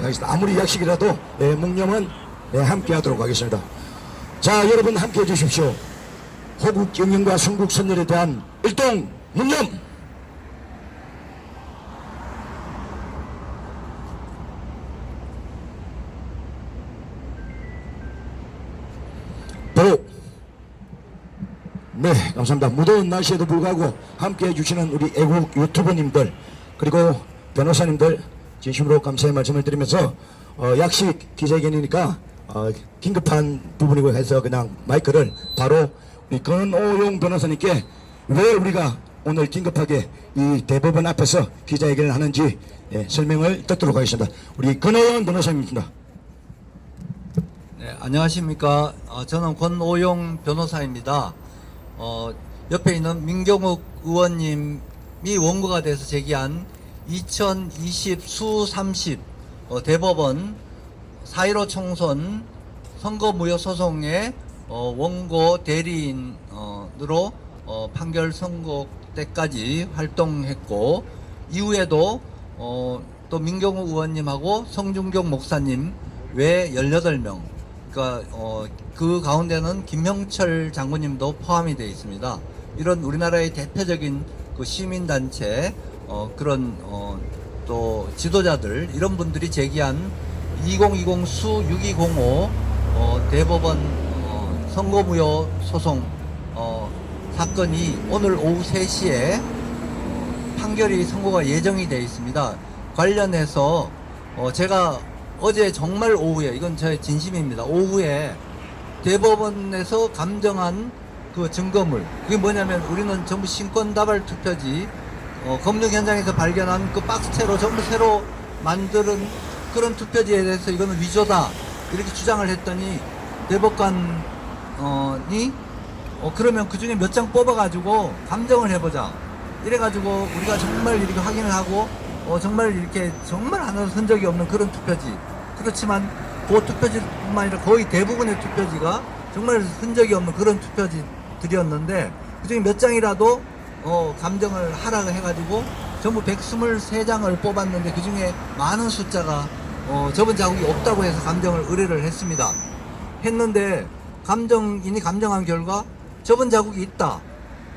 하겠습니다. 아무리 약식이라도 묵념은 함께 하도록 하겠습니다. 자, 여러분 함께 해주십시오. 호국 경영과 순국 선열에 대한 일동 묵념. 도. 네, 감사합니다. 무더운 날씨에도 불구하고 함께 해주시는 우리 애국 유튜버님들 그리고 변호사님들 진심으로 감사의 말씀을 드리면서 약식 기자회견이니까 긴급한 부분이고 해서 그냥 마이크를 바로 우리 권오용 변호사님께 왜 우리가 오늘 긴급하게 이 대법원 앞에서 기자회견을 하는지 설명을 듣도록 하겠습니다. 우리 권오용 변호사님입니다. 네, 안녕하십니까. 저는 권오용 변호사입니다. 옆에 있는 민경욱 의원님이 원고가 돼서 제기한 2020 수30 대법원 4.15 총선 선거무효 소송의 원고 대리인으로 판결 선고 때까지 활동했고, 이후에도 또 민경욱 의원님하고 성준경 목사님 외 18명, 그러니까 그 가운데는 김형철 장군님도 포함이 되어 있습니다. 이런 우리나라의 대표적인 그 시민단체 그런 또 지도자들, 이런 분들이 제기한 2020 수 6205 대법원 선거무효 소송 사건이 오늘 오후 3시에 판결이 선고가 예정이 되어 있습니다. 관련해서 제가 어제 정말 오후에, 이건 저의 진심입니다, 오후에 대법원에서 감정한 그 증거물, 그게 뭐냐면 우리는 전부 신권다발 투표지, 검증 현장에서 발견한 그 박스채로 전부 새로 만드는 그런 투표지에 대해서 이거는 위조다 이렇게 주장을 했더니 대법관이 그러면 그 중에 몇 장 뽑아가지고 감정을 해보자 이래가지고 우리가 정말 이렇게 확인을 하고 정말 이렇게 정말 하나도 흔적이 없는 그런 투표지, 그렇지만 그 투표지뿐만 아니라 거의 대부분의 투표지가 정말 흔적이 없는 그런 투표지들이었는데 그중에 몇 장이라도 감정을 하라고 해가지고 전부 123장을 뽑았는데 그중에 많은 숫자가 접은 자국이 없다고 해서 감정을 의뢰를 했는데 감정인이 감정한 결과 접은 자국이 있다.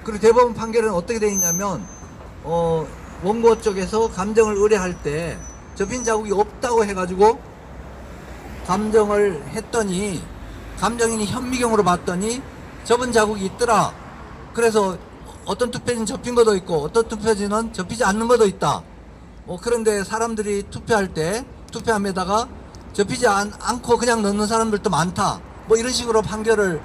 그리고 대법원 판결은 어떻게 되어 있냐면 원고 쪽에서 감정을 의뢰할 때 접힌 자국이 없다고 해가지고 감정을 했더니 감정인이 현미경으로 봤더니 접은 자국이 있더라. 그래서 어떤 투표지는 접힌 것도 있고 어떤 투표지는 접히지 않는 것도 있다. 그런데 사람들이 투표할 때 투표함에다가 접히지 않고 그냥 넣는 사람들도 많다, 뭐 이런 식으로 판결을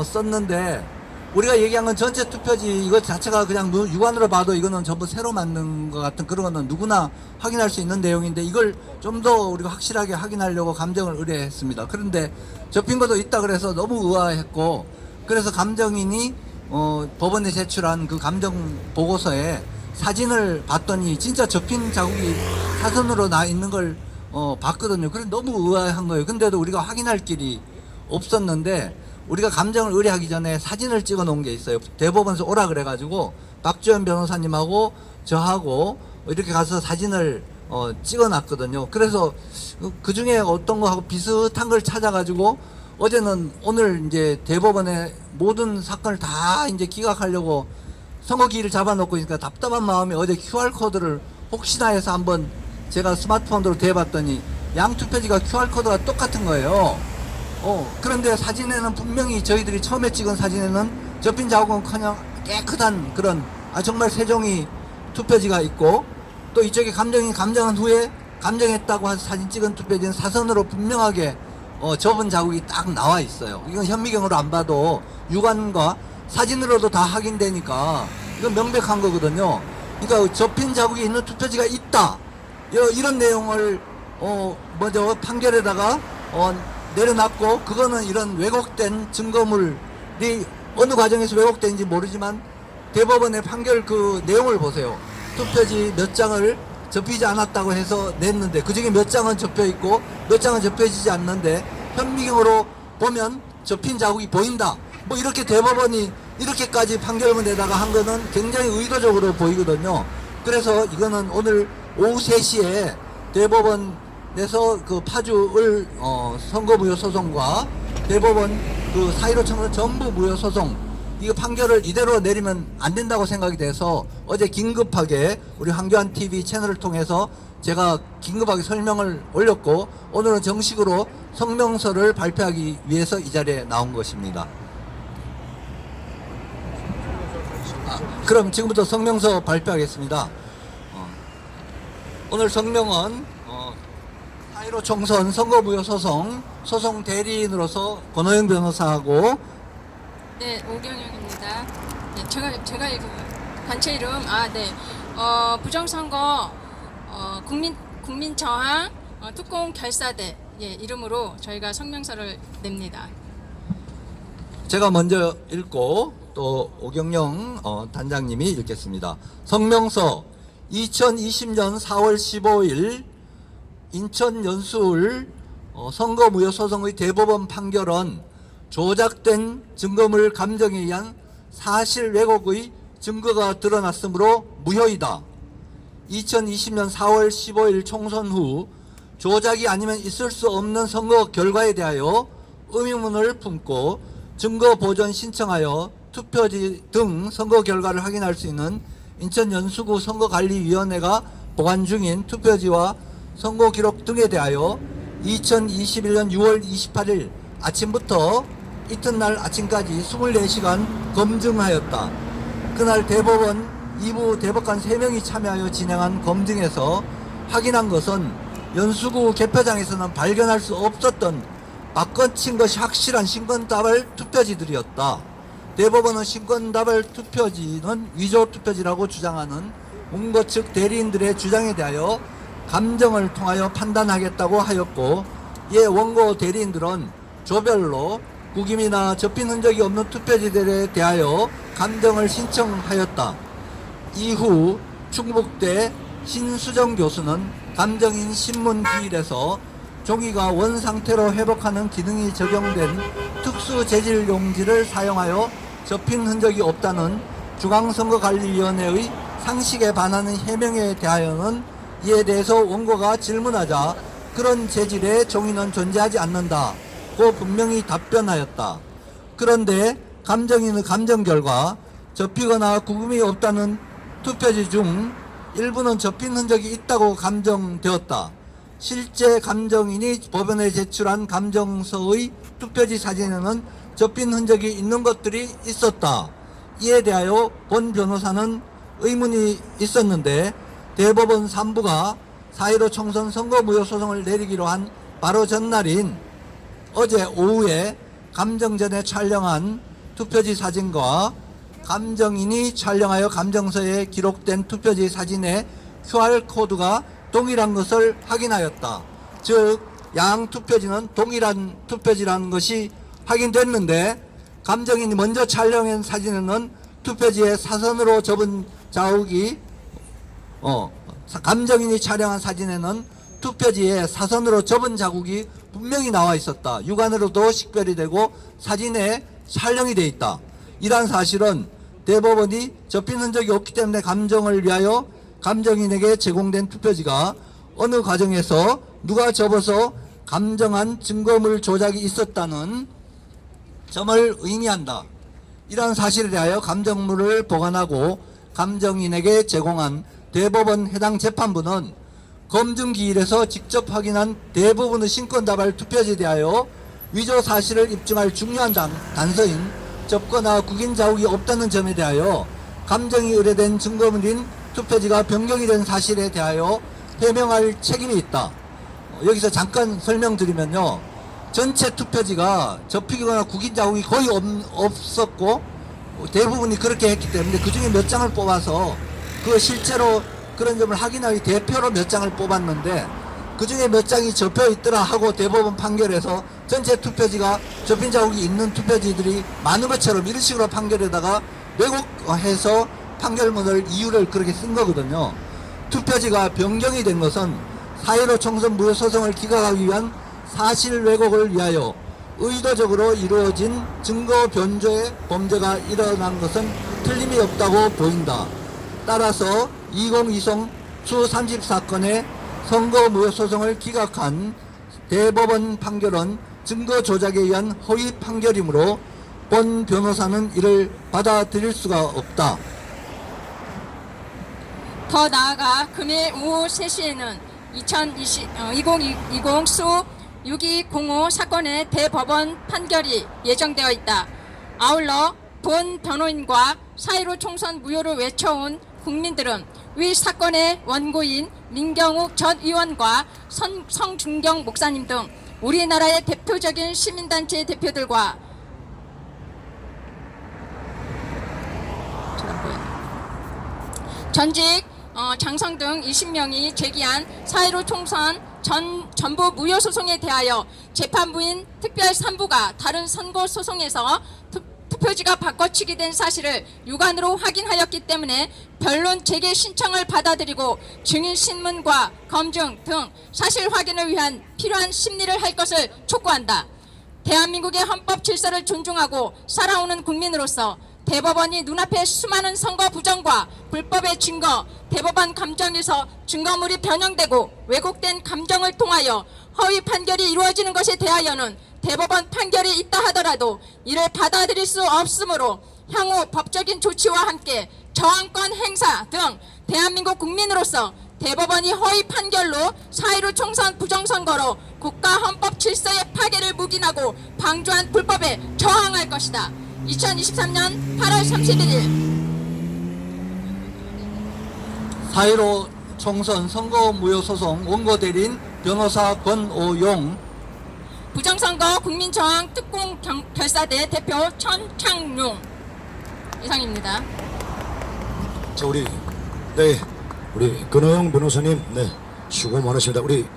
썼는데, 우리가 얘기한 건 전체 투표지 이것 자체가 그냥 육안으로 봐도 이거는 전부 새로 만든 것 같은 그런 거는 누구나 확인할 수 있는 내용인데, 이걸 좀 더 우리가 확실하게 확인하려고 감정을 의뢰했습니다. 그런데 접힌 것도 있다 그래서 너무 의아했고, 그래서 감정인이 법원에 제출한 그 감정 보고서에 사진을 봤더니 진짜 접힌 자국이 사선으로 나 있는 걸 봤거든요. 그래서 너무 의아한 거예요. 근데도 우리가 확인할 길이 없었는데, 우리가 감정을 의뢰하기 전에 사진을 찍어 놓은 게 있어요. 대법원에서 오라 그래가지고 박주현 변호사님하고 저하고 이렇게 가서 사진을 찍어 놨거든요. 그래서 그 중에 어떤 거하고 비슷한 걸 찾아가지고 어제는 오늘 이제 대법원의 모든 사건을 다 이제 기각하려고 선거기일을 잡아놓고 있으니까 답답한 마음에 어제 QR코드를 혹시나 해서 한번 제가 스마트폰으로 대봤더니 양 투표지가 QR코드가 똑같은 거예요. 그런데 사진에는 분명히 저희들이 처음에 찍은 사진에는 접힌 자국은커녕 깨끗한 그런 정말 세 종이 투표지가 있고, 또 이쪽에 감정인 감정한 후에 감정했다고 해서 사진 찍은 투표지는 사선으로 분명하게 접은 자국이 딱 나와 있어요. 이건 현미경으로 안 봐도 육안과 사진으로도 다 확인되니까 이건 명백한 거거든요. 그러니까 접힌 자국이 있는 투표지가 있다, 이런 내용을 먼저 판결에다가 내려놨고, 그거는 이런 왜곡된 증거물이 어느 과정에서 왜곡된지 모르지만 대법원의 판결 그 내용을 보세요. 투표지 몇 장을 접히지 않았다고 해서 냈는데 그중에 몇 장은 접혀 있고 몇 장은 접혀지지 않는데 현미경으로 보면 접힌 자국이 보인다, 뭐 이렇게 대법원이 이렇게까지 판결문에다가 한 거는 굉장히 의도적으로 보이거든요. 그래서 이거는 오늘 오후 3시에 대법원 내서 그 파주을 선거 무효 소송과 대법원 그 4.15 청선 전부 무효 소송 이거 판결을 이대로 내리면 안 된다고 생각이 돼서 어제 긴급하게 우리 황교안 TV 채널을 통해서 제가 긴급하게 설명을 올렸고 오늘은 정식으로 성명서를 발표하기 위해서 이 자리에 나온 것입니다. 그럼 지금부터 성명서 발표하겠습니다. 오늘 성명은 4.15 총선 선거무효 소송 대리인으로서 권호영 변호사하고 네, 오경영입니다. 네, 제가 단체 이름 부정선거 국민 저항 특공 결사대 이름으로 저희가 성명서를 냅니다. 제가 먼저 읽고 또 오경영 단장님이 읽겠습니다. 성명서 2020년 4월 15일 인천 연수울 선거무효 소송의 대법원 판결은 조작된 증거물 감정에 의한 사실 왜곡의 증거가 드러났으므로 무효이다. 2020년 4월 15일 총선 후 조작이 아니면 있을 수 없는 선거 결과에 대하여 의문을 품고 증거 보존 신청하여 투표지 등 선거 결과를 확인할 수 있는 인천 연수구 선거관리위원회가 보관 중인 투표지와 선거 기록 등에 대하여 2021년 6월 28일 아침부터 이튿날 아침까지 24시간 검증하였다. 그날 대법원 2부 대법관 3명이 참여하여 진행한 검증에서 확인한 것은 연수구 개표장에서는 발견할 수 없었던 바꿔친 것이 확실한 신권다발 투표지들이었다. 대법원은 신권다발 투표지는 위조 투표지라고 주장하는 문고 측 대리인들의 주장에 대하여 감정을 통하여 판단하겠다고 하였고, 이에 원고 대리인들은 조별로 구김이나 접힌 흔적이 없는 투표지들에 대하여 감정을 신청하였다. 이후 충북대 신수정 교수는 감정인 신문 기일에서 종이가 원상태로 회복하는 기능이 적용된 특수 재질 용지를 사용하여 접힌 흔적이 없다는 중앙선거관리위원회의 상식에 반하는 해명에 대하여는 이에 대해서 원고가 질문하자 그런 재질의 종이는 존재하지 않는다고 분명히 답변하였다. 그런데 감정인의 감정 결과 접히거나 구김이 없다는 투표지 중 일부는 접힌 흔적이 있다고 감정되었다. 실제 감정인이 법원에 제출한 감정서의 투표지 사진에는 접힌 흔적이 있는 것들이 있었다. 이에 대하여 본 변호사는 의문이 있었는데 대법원 3부가 4.15 총선 선거무효 소송을 내리기로 한 바로 전날인 어제 오후에 감정전에 촬영한 투표지 사진과 감정인이 촬영하여 감정서에 기록된 투표지 사진의 QR코드가 동일한 것을 확인하였다. 즉, 양 투표지는 동일한 투표지라는 것이 확인됐는데 감정인이 먼저 촬영한 사진에는 투표지에 사선으로 접은 자국이 감정인이 촬영한 사진에는 투표지에 사선으로 접은 자국이 분명히 나와 있었다. 육안으로도 식별이 되고 사진에 촬영이 돼 있다. 이러한 사실은 대법원이 접힌 흔적이 없기 때문에 감정을 위하여 감정인에게 제공된 투표지가 어느 과정에서 누가 접어서 감정한 증거물 조작이 있었다는 점을 의미한다. 이러한 사실에 대하여 감정물을 보관하고 감정인에게 제공한 대법원 해당 재판부는 검증기일에서 직접 확인한 대부분의 신권다발 투표지에 대하여 위조 사실을 입증할 중요한 단서인 접거나 구긴 자국이 없다는 점에 대하여 감정이 의뢰된 증거물인 투표지가 변경이 된 사실에 대하여 해명할 책임이 있다. 여기서 잠깐 설명드리면요, 전체 투표지가 접히거나 구긴 자국이 거의 없었고 대부분이 그렇게 했기 때문에 그 중에 몇 장을 뽑아서 그 실제로 그런 점을 확인하기 대표로 몇 장을 뽑았는데 그 중에 몇 장이 접혀 있더라 하고 대법원 판결에서 전체 투표지가 접힌 자국이 있는 투표지들이 많은 것처럼 이런 식으로 판결에다가 왜곡해서 판결문을 이유를 그렇게 쓴 거거든요. 투표지가 변경이 된 것은 4.15 총선 무효 소송을 기각하기 위한 사실 왜곡을 위하여 의도적으로 이루어진 증거 변조의 범죄가 일어난 것은 틀림이 없다고 보인다. 따라서 2020 수 30사건의 선거무효소송을 기각한 대법원 판결은 증거 조작에 의한 허위 판결이므로 본 변호사는 이를 받아들일 수가 없다. 더 나아가 금일 오후 3시에는 2020 수 6205 사건의 대법원 판결이 예정되어 있다. 아울러 본 변호인과 4.15 총선 무효를 외쳐온 국민들은 위 사건의 원고인 민경욱 전 의원과 성준경 목사님 등 우리나라의 대표적인 시민단체 대표들과 전직 장성 등 20명이 제기한 4.15 총선 전부 무효 소송에 대하여 재판부인 특별 3부가 다른 선고 소송에서 투표지가 바꿔치기 된 사실을 육안으로 확인하였기 때문에 변론 재개 신청을 받아들이고 증인 신문과 검증 등 사실 확인을 위한 필요한 심리를 할 것을 촉구한다. 대한민국의 헌법 질서를 존중하고 살아오는 국민으로서 대법원이 눈앞에 수많은 선거 부정과 불법의 증거, 대법원 감정에서 증거물이 변형되고 왜곡된 감정을 통하여 허위 판결이 이루어지는 것에 대하여는 대법원 판결이 있다 하더라도 이를 받아들일 수 없으므로 향후 법적인 조치와 함께 저항권 행사 등 대한민국 국민으로서 대법원이 허위 판결로 4.15 총선 부정선거로 국가 헌법 질서의 파괴를 묵인하고 방조한 불법에 저항할 것이다. 2023년 8월 31일 4.15 총선 선거무효소송 원고대리인 변호사 권오용, 부정선거 국민저항 특공 결사대 대표 천창룡 이상입니다. 자, 우리 권호영 변호사님, 수고 많으십니다. 우리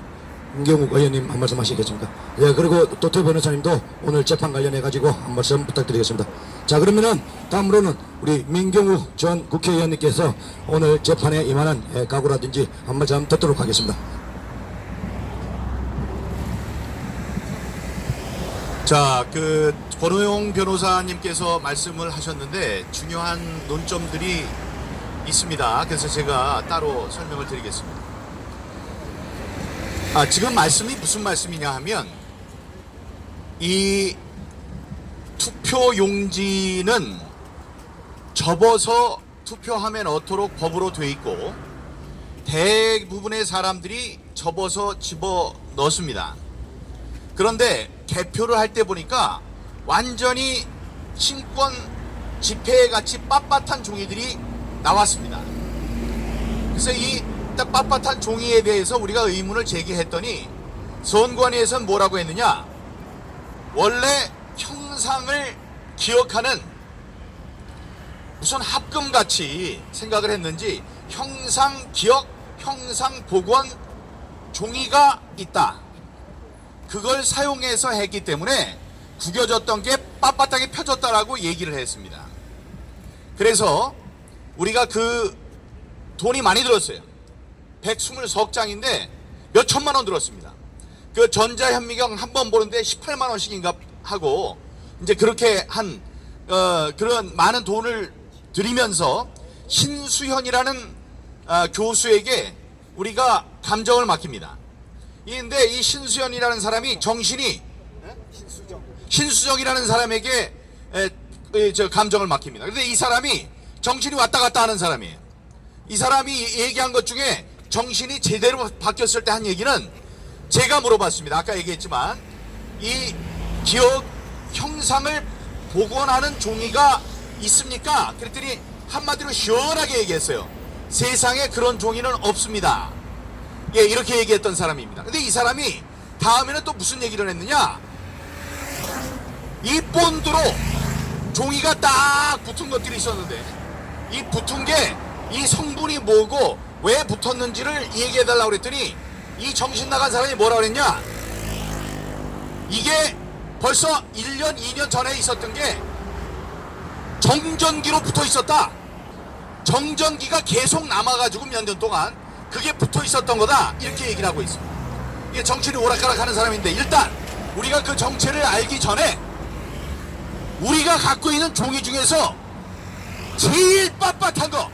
김경욱 의원님 한 말씀 하시겠습니까? 예, 그리고 도태 변호사님도 오늘 재판 관련해 가지고 한 말씀 부탁드리겠습니다. 자, 그러면은 다음으로는 우리 민경우 전 국회의원님께서 오늘 재판에 임하는 각오라든지 한 말씀 듣도록 하겠습니다. 자, 권호용 변호사님께서 말씀을 하셨는데 중요한 논점들이 있습니다. 그래서 제가 따로 설명을 드리겠습니다. 지금 말씀이 무슨 말씀이냐 하면 이 투표 용지는 접어서 투표하면 어도록 법으로 돼 있고 대부분의 사람들이 접어서 집어 넣습니다. 그런데 개표를 할 때 보니까 완전히 친권 지폐 같이 빳빳한 종이들이 나왔습니다. 그래서 이 딱 빳빳한 종이에 대해서 우리가 의문을 제기했더니 선관위에서는 뭐라고 했느냐, 원래 형상을 기억하는 무슨 합금같이 생각을 했는지 형상 기억, 형상 복원 종이가 있다. 그걸 사용해서 했기 때문에 구겨졌던 게 빳빳하게 펴졌다라고 얘기를 했습니다. 그래서 우리가 그 돈이 많이 들었어요. 120석장인데 몇 천만 원 들었습니다. 그 전자현미경 한 번 보는데 18만 원씩인가 하고 이제 그렇게 한 그런 많은 돈을 들이면서 신수현이라는 교수에게 우리가 감정을 맡깁니다. 근데 이 신수현이라는 사람이 정신이 신수정이라는 사람에게 감정을 맡깁니다. 그런데 이 사람이 정신이 왔다 갔다 하는 사람이에요. 이 사람이 얘기한 것 중에 정신이 제대로 바뀌었을 때 한 얘기는 제가 물어봤습니다. 아까 얘기했지만 이 기억 형상을 복원하는 종이가 있습니까? 그랬더니 한마디로 시원하게 얘기했어요. 세상에 그런 종이는 없습니다. 예, 이렇게 얘기했던 사람입니다. 근데 이 사람이 다음에는 또 무슨 얘기를 했느냐, 이 본드로 종이가 딱 붙은 것들이 있었는데 이 붙은 게 이 성분이 뭐고 왜 붙었는지를 얘기해달라고 그랬더니 이 정신 나간 사람이 뭐라고 그랬냐, 이게 벌써 1년 2년 전에 있었던 게 정전기로 붙어 있었다. 정전기가 계속 남아가지고 몇 년 동안 그게 붙어 있었던 거다. 이렇게 얘기를 하고 있습니다. 이게 정치를 오락가락 하는 사람인데, 일단 우리가 그 정체를 알기 전에 우리가 갖고 있는 종이 중에서 제일 빳빳한 거,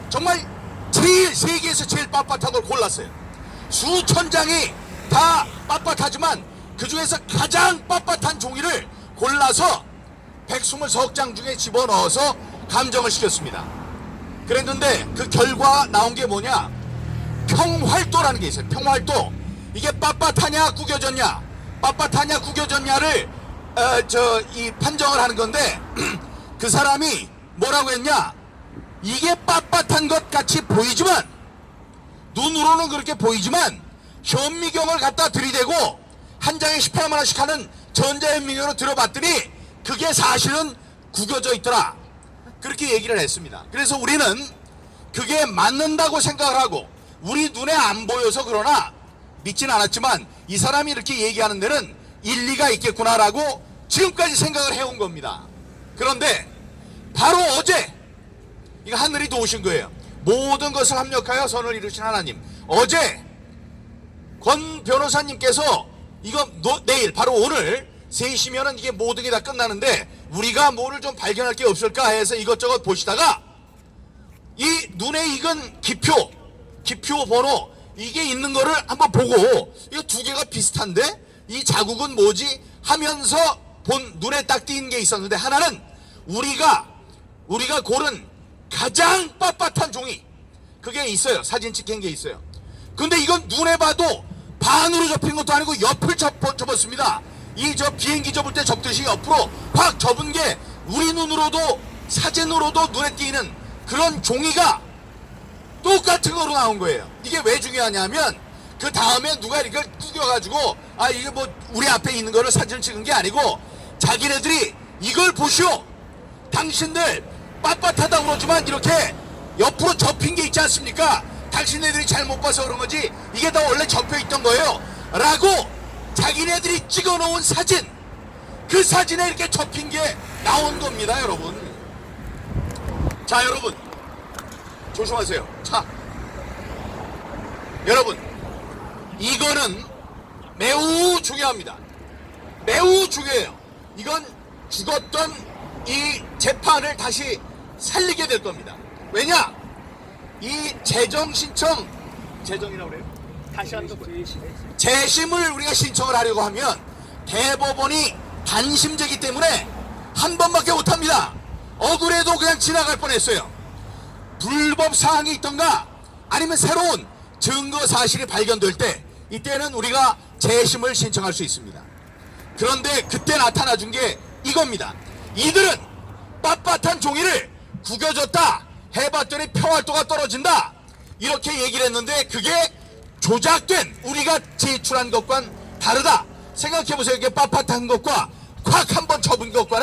정말 제일 세계에서 제일 빳빳한 걸 골랐어요. 수천 장이 다 빳빳하지만 그 중에서 가장 빳빳한 종이를 골라서 120석 중에 집어넣어서 감정을 시켰습니다. 그랬는데 그 결과 나온 게 뭐냐? 평활도라는 게 있어요. 평활도. 이게 빳빳하냐 구겨졌냐, 빳빳하냐 구겨졌냐를 이 판정을 하는 건데 그 사람이 뭐라고 했냐? 이게 빳빳한 것 같이 보이지만, 눈으로는 그렇게 보이지만 현미경을 갖다 들이대고 한 장에 18만 원씩 하는 전자현미경으로 들어봤더니 그게 사실은 구겨져 있더라. 그렇게 얘기를 했습니다. 그래서 우리는 그게 맞는다고 생각을 하고, 우리 눈에 안 보여서 그러나 믿진 않았지만 이 사람이 이렇게 얘기하는 데는 일리가 있겠구나라고 지금까지 생각을 해온 겁니다. 그런데 바로 어제, 이거 하늘이 도우신 거예요. 모든 것을 합력하여 선을 이루신 하나님. 어제 권 변호사님께서 이거 내일 바로 오늘 3시면은 이게 모든 게 다 끝나는데 우리가 뭐를 좀 발견할 게 없을까 해서 이것저것 보시다가 이 눈에 익은 기표 번호 이게 있는 거를 한번 보고, 이거 두 개가 비슷한데 이 자국은 뭐지 하면서 눈에 딱 띄는 게 있었는데, 하나는 우리가 고른 가장 빳빳한 종이 그게 있어요. 사진 찍힌 게 있어요. 근데 이건 눈에 봐도 반으로 접힌 것도 아니고 옆을 접었습니다. 이 비행기 접을 때 접듯이 옆으로 확 접은 게 우리 눈으로도 사진으로도 눈에 띄는 그런 종이가 똑같은 거로 나온 거예요. 이게 왜 중요하냐면 그 다음에 누가 이걸 구겨가지고 이게 뭐 우리 앞에 있는 거를 사진을 찍은 게 아니고 자기네들이 이걸 보시오, 당신들 빳빳하다고 그러지만 이렇게 옆으로 접힌 게 있지 않습니까? 당신네들이 잘못 봐서 그런 거지 이게 다 원래 접혀 있던 거예요 라고 자기네들이 찍어 놓은 사진, 그 사진에 이렇게 접힌 게 나온 겁니다. 여러분, 자 여러분 조심하세요. 자 여러분, 이거는 매우 중요합니다. 매우 중요해요. 이건 죽었던 이 재판을 다시 살리게 될 겁니다. 왜냐? 이 재정 신청, 재정이라고 그래요? 다시 한번 재심을 우리가 신청을 하려고 하면 대법원이 단심제기 때문에 한 번밖에 못합니다. 억울해도 그냥 지나갈 뻔했어요. 불법 사항이 있던가 아니면 새로운 증거 사실이 발견될 때, 이때는 우리가 재심을 신청할 수 있습니다. 그런데 그때 나타나 준 게 이겁니다. 이들은 빳빳한 종이를 구겨졌다 해봤더니 평활도가 떨어진다 이렇게 얘기를 했는데 그게 조작된, 우리가 제출한 것과는 다르다. 생각해보세요. 이게 빳빳한 것과 콱 한번 접은 것과는